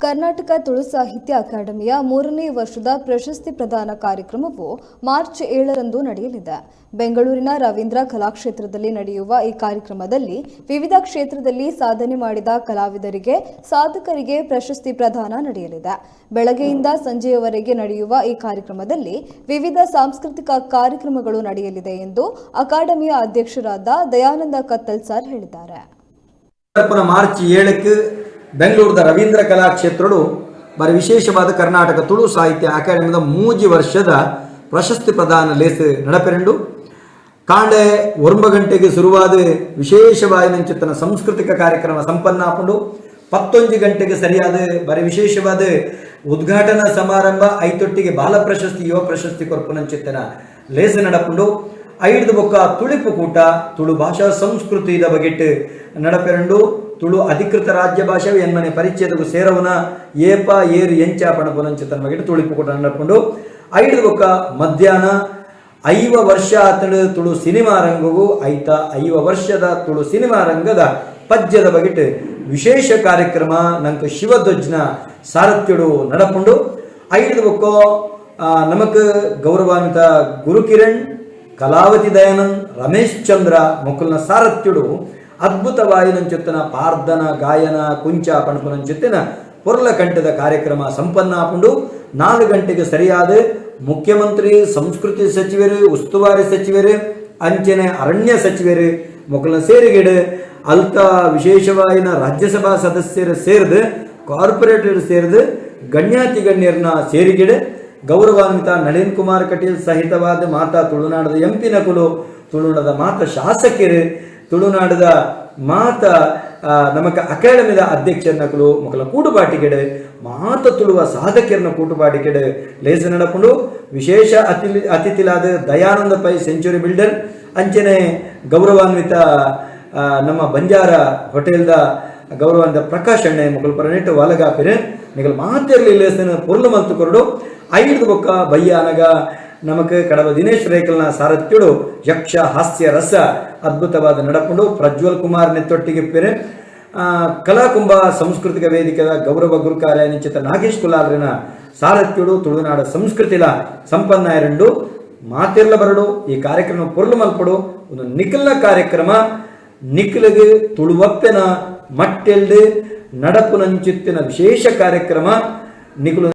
ಕರ್ನಾಟಕ ತುಳು ಸಾಹಿತ್ಯ ಅಕಾಡೆಮಿಯ 3ನೇ ವರ್ಷದ ಪ್ರಶಸ್ತಿ ಪ್ರದಾನ ಕಾರ್ಯಕ್ರಮವು ಮಾರ್ಚ್ 7ರಂದು ನಡೆಯಲಿದೆ. ಬೆಂಗಳೂರಿನ ರವೀಂದ್ರ ಕಲಾಕ್ಷೇತ್ರದಲ್ಲಿ ನಡೆಯುವ ಈ ಕಾರ್ಯಕ್ರಮದಲ್ಲಿ ವಿವಿಧ ಕ್ಷೇತ್ರದಲ್ಲಿ ಸಾಧನೆ ಮಾಡಿದ ಕಲಾವಿದರಿಗೆ, ಸಾಧಕರಿಗೆ ಪ್ರಶಸ್ತಿ ಪ್ರದಾನ ನಡೆಯಲಿದೆ. ಬೆಳಗ್ಗೆಯಿಂದ ಸಂಜೆಯವರೆಗೆ ನಡೆಯುವ ಈ ಕಾರ್ಯಕ್ರಮದಲ್ಲಿ ವಿವಿಧ ಸಾಂಸ್ಕೃತಿಕ ಕಾರ್ಯಕ್ರಮಗಳು ನಡೆಯಲಿದೆ ಎಂದು ಅಕಾಡೆಮಿಯ ಅಧ್ಯಕ್ಷರಾದ ದಯಾನಂದ ಕತ್ತಲ್ ಸರ್ ಹೇಳಿದ್ದಾರೆ. ಮಾರ್ಚ್ 7ಕ್ಕೆ ಬೆಂಗಳೂರಿನ ರವೀಂದ್ರ ಕಲಾಕ್ಷೇತ್ರಗಳು ಬಾರಿ ವಿಶೇಷವಾದ ಕರ್ನಾಟಕ ತುಳು ಸಾಹಿತ್ಯ ಅಕಾಡೆಮಿದ 3 ವರ್ಷದ ಪ್ರಶಸ್ತಿ ಪ್ರದಾನ ಲೇಸ್ ನಡಪೆರಂಡು ಕಾಂಡೆ 9 ಗಂಟೆಗೆ ಶುರುವಾದ ವಿಶೇಷವಾದ ಸಾಂಸ್ಕೃತಿಕ ಕಾರ್ಯಕ್ರಮ ಸಂಪನ್ನ ಆಪುಂಡು 11 ಗಂಟೆಗೆ ಸರಿಯಾದ ಬಾರಿ ವಿಶೇಷವಾದ ಉದ್ಘಾಟನಾ ಸಮಾರಂಭ ಐತೊಟ್ಟಿಗೆ ಬಾಲ ಪ್ರಶಸ್ತಿ ಯುವ ಪ್ರಶಸ್ತಿ ಕೊರ್ಪುನಂಚಿತ್ತನ ಲೇಸ್ ನಡಪುಂಡು 5 ಬೊಕ್ಕ ತುಳಿಪು ಕೂಟ ತುಳು ಭಾಷಾ ಸಂಸ್ಕೃತಿದ ಬಗೆಟ್ ನಡಪೆರಂಡು ತುಳು ಅಧಿಕೃತ ರಾಜ್ಯ ಭಾಷೆ ಎನ್ಮನೆ ಪರಿಚಯದಗೂ ಸೇರವನ ಏಪ ಏರು ಎಂಚ ಪಣಪುನಂಚಿತನ ಬಗೆಟ್ ತುಳಿಪು ಕೂಟ ನಡಪುಂಡು 5 ಬೊಕ್ಕ ಮಧ್ಯಾಹ್ನ 5 ವರ್ಷ ಆತಳು ತುಳು ಸಿನಿಮಾ ರಂಗವು ಐತ 5 ವರ್ಷದ ತುಳು ಸಿನಿಮಾ ರಂಗದ ಪದ್ಯದ ಬಗೆಟ್ ವಿಶೇಷ ಕಾರ್ಯಕ್ರಮ ನಂಗೆ ಶಿವಧ್ವಜ್ನ ಸಾರಥ್ಯಡು ನಡಪುಂಡು 5 ಬೊಕ್ಕ ನಮಕ್ ಗೌರವಾನ್ವಿತ ಗುರುಕಿರಣ್ ಕಲಾವತಿ ದಯಾನಂದ್ ರಮೇಶ್ ಚಂದ್ರ ಮೊಕಲ್ನ ಸಾರಥ್ಯಡು ಅದ್ಭುತವಾಯಿನಂಚುತ್ತಿನ ಪಾರ್ಧನ ಗಾಯನ ಕುಂಚ ಪಣಪುನಂಚುತ್ತಿನ ಪೊರ್ಲ ಕಂಠದ ಕಾರ್ಯಕ್ರಮ ಸಂಪನ್ನ ಆಪುಂಡು 4 ಗಂಟೆಗೆ ಸರಿಯಾದ ಮುಖ್ಯಮಂತ್ರಿ ಸಂಸ್ಕೃತಿ ಸಚಿವರು ಉಸ್ತುವಾರಿ ಸಚಿವರು ಅಂಚನೆ ಅರಣ್ಯ ಸಚಿವರು ಮೊಕಲ್ನ ಸೇರಿಗೆಡು ಅಲ್ತ ವಿಶೇಷವಾಯಿನ ರಾಜ್ಯಸಭಾ ಸದಸ್ಯರು ಸೇರಿದು ಕಾರ್ಪೊರೇಟರ್ ಸೇರಿದು ಗಣ್ಯಾತಿ ಗಣ್ಯರನ್ನ ಸೇರಿಗೆಡು ಗೌರವಾನ್ವಿತ ನಳಿನ್ ಕುಮಾರ್ ಕಟೀಲ್ ಸಹಿತವಾದ ಮಾತಾ ತುಳುನಾಡದ ಎಂಪಿ ನಕುಲು ತುಳುನಾಡದ ಮಾತ ಶಾಸಕರು ತುಳುನಾಡದ ಮಾತ ನಮಕ ಅಕಾಡೆಮಿದ ಅಧ್ಯಕ್ಷರ ನಕಲು ಮಕ್ಕಳ ಕೂಟುಪಾಟಿಕೆಡೆ ಮಾತ ತುಳುವ ಸಾಧಕರನ್ನ ಕೂಟುಪಾಟಿಕೆಡೆ ಲೇಸ ನಡಪುಂಡು ವಿಶೇಷ ಅತಿಥಿಲಾದ ದಯಾನಂದ ಪೈ ಸೆಂಚುರಿ ಬಿಲ್ಡರ್ ಅಂಚನೆ ಗೌರವಾನ್ವಿತ ನಮ್ಮ ಬಂಜಾರ ಹೋಟೆಲ್ದ ಗೌರವಾನ್ವಿತ ಪ್ರಕಾಶ್ ಅಣ್ಣೆ ಮಕ್ಕಳು ಪರನೆಟ್ಟು ವಾಲಗಾಪಿರೆ ನಿಗಲ್ ಮಾತಿರಲಿ ಲೇಸನ ಪೊರ್ಲು ಮಂತು ಕೊರಡು 5 ಬೊಕ್ಕ ಬಯ್ಯಾನಗ ನಮಕ್ ಕಡಬ ದಿನೇಶ್ ರೇಕಲ್ನ ಸಾರಥ್ಯಡು ಯಕ್ಷ ಹಾಸ್ಯ ರಸ ಅದ್ಭುತವಾದ ನಡಪುಂಡು ಪ್ರಜ್ವಲ್ ಕುಮಾರ್ ನೆತ್ತೊಟ್ಟಿಗೆ ಪೇರೆ ಕಲಾಕುಂಭ ಸಾಂಸ್ಕೃತಿಕ ವೇದಿಕೆಯ ಗೌರವ ಗುರುಕಾರ್ಯ ನಿಶ್ಚಿತ ನಾಗೇಶ್ ಕುಲಾಲ್ರಿನ ಸಾರಥ್ಯಡು ತುಳುನಾಡ ಸಂಸ್ಕೃತಿಲ ಸಂಪನ್ನ ಎರಡು ಮಾತಿರ್ಲ ಬರಡು ಈ ಕಾರ್ಯಕ್ರಮ ಪೊರ್ಲು ಮಲ್ಪಡು ಒಂದು ನಿಖಲ್ನ ಕಾರ್ಯಕ್ರಮ ನಿಖಿಲಿಗೆ ತುಳುವಪ್ಪೆನ ಮಟ್ಟೆಲ್ಡು ನಡಪುನಂಚಿತ್ತಿನ ವಿಶೇಷ ಕಾರ್ಯಕ್ರಮ ನಿಖಲು